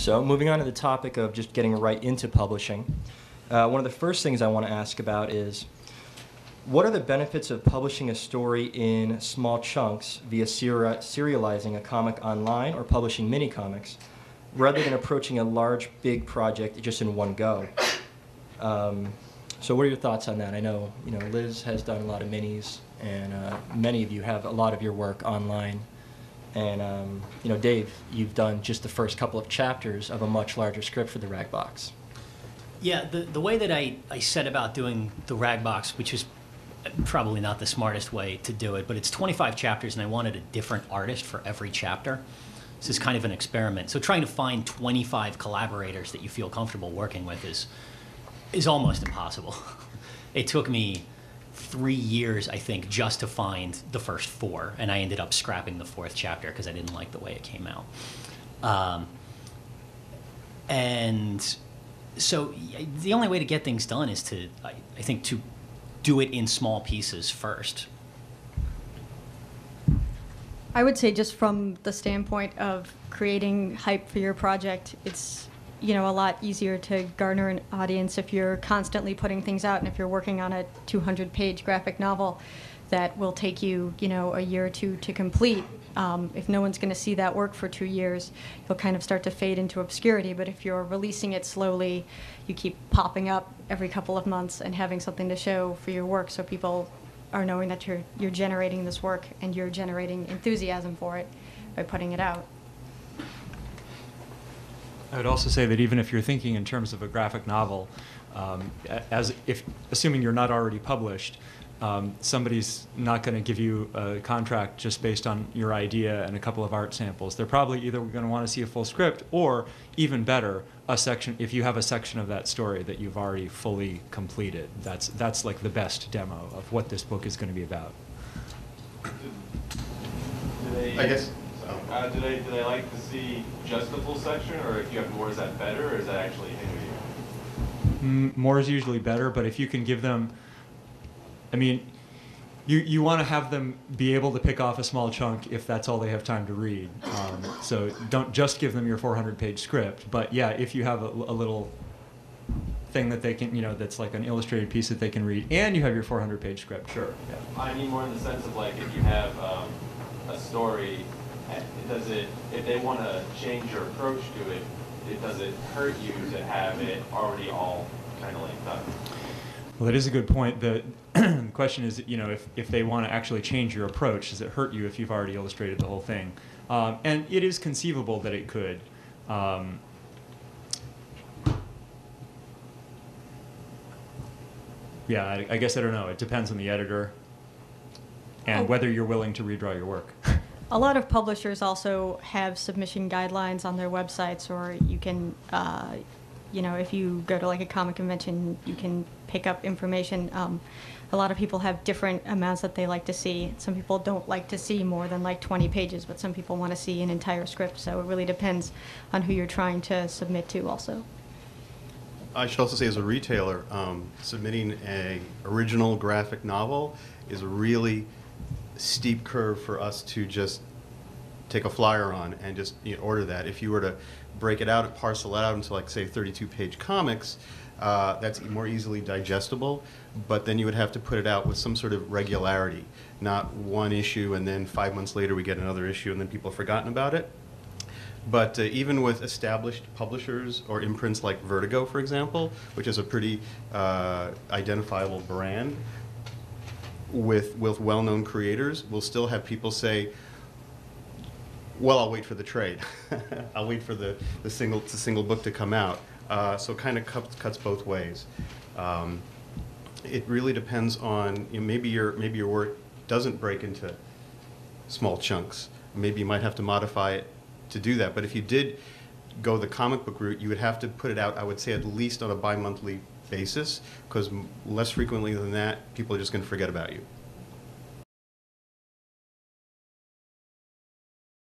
So moving on to the topic of just getting right into publishing, one of the first things I want to ask about is, what are the benefits of publishing a story in small chunks via serializing a comic online or publishing mini comics, rather than approaching a large, big project just in one go? So what are your thoughts on that? I know, Liz has done a lot of minis, and many of you have a lot of your work online. And, Dave, you've done just the first couple of chapters of a much larger script for the Rag Box. Yeah, the way that I set about doing the Rag Box, which is probably not the smartest way to do it, but it's 25 chapters, and I wanted a different artist for every chapter. This is kind of an experiment. So trying to find 25 collaborators that you feel comfortable working with is almost impossible. It took me 3 years, I think, just to find the first 4, and I ended up scrapping the 4th chapter because I didn't like the way it came out. And so the only way to get things done is to, I think, to do it in small pieces first. I would say, just from the standpoint of creating hype for your project, it's a lot easier to garner an audience if you're constantly putting things out, and if you're working on a 200-page graphic novel that will take you, a year or 2 to complete. If no one's going to see that work for 2 years, you'll kind of start to fade into obscurity. But if you're releasing it slowly, you keep popping up every couple of months and having something to show for your work, so people are knowing that you're generating this work and you're generating enthusiasm for it by putting it out. I would also say that even if you're thinking in terms of a graphic novel, assuming you're not already published, somebody's not going to give you a contract just based on your idea and a couple of art samples. They're probably either going to want to see a full script, or even better, a section. If you have a section of that story that you've already fully completed, that's like the best demo of what this book is going to be about. I guess. Do they like to see just the full section, or if you have more, is that better, or is that actually hinder you? More is usually better, but if you can give them, you want to have them be able to pick off a small chunk if that's all they have time to read. So don't just give them your 400-page script, but yeah, if you have a little thing that they can, that's like an illustrated piece that they can read, and you have your 400-page script, sure. Yeah. I mean more in the sense of, like, if you have a story, if they want to change your approach to it, does it hurt you to have it already all kind of like done? Well, that is a good point. The question is, if they want to actually change your approach, does it hurt you if you've already illustrated the whole thing? And it is conceivable that it could. Yeah, I guess I don't know. It depends on the editor and whether you're willing to redraw your work. A lot of publishers also have submission guidelines on their websites, or you can, if you go to like a comic convention, you can pick up information. A lot of people have different amounts that they like to see. Some people don't like to see more than like 20 pages, but some people want to see an entire script. So it really depends on who you're trying to submit to also. I should also say, as a retailer, submitting an original graphic novel is a really steep curve for us to just take a flyer on and just order that. If you were to break it out and parcel it out into, like, say, 32-page comics, that's more easily digestible, but then you would have to put it out with some sort of regularity, not one issue and then 5 months later we get another issue and then people have forgotten about it. But even with established publishers or imprints like Vertigo, for example, which is a pretty identifiable brand, with well-known creators, we'll still have people say, well, I'll wait for the trade. I'll wait for the single book to come out. So it kind of cuts both ways. It really depends on, maybe your work doesn't break into small chunks. Maybe you might have to modify it to do that. But if you did go the comic book route, you would have to put it out, I would say, at least on a bi-monthly basis, because less frequently than that, people are just going to forget about you.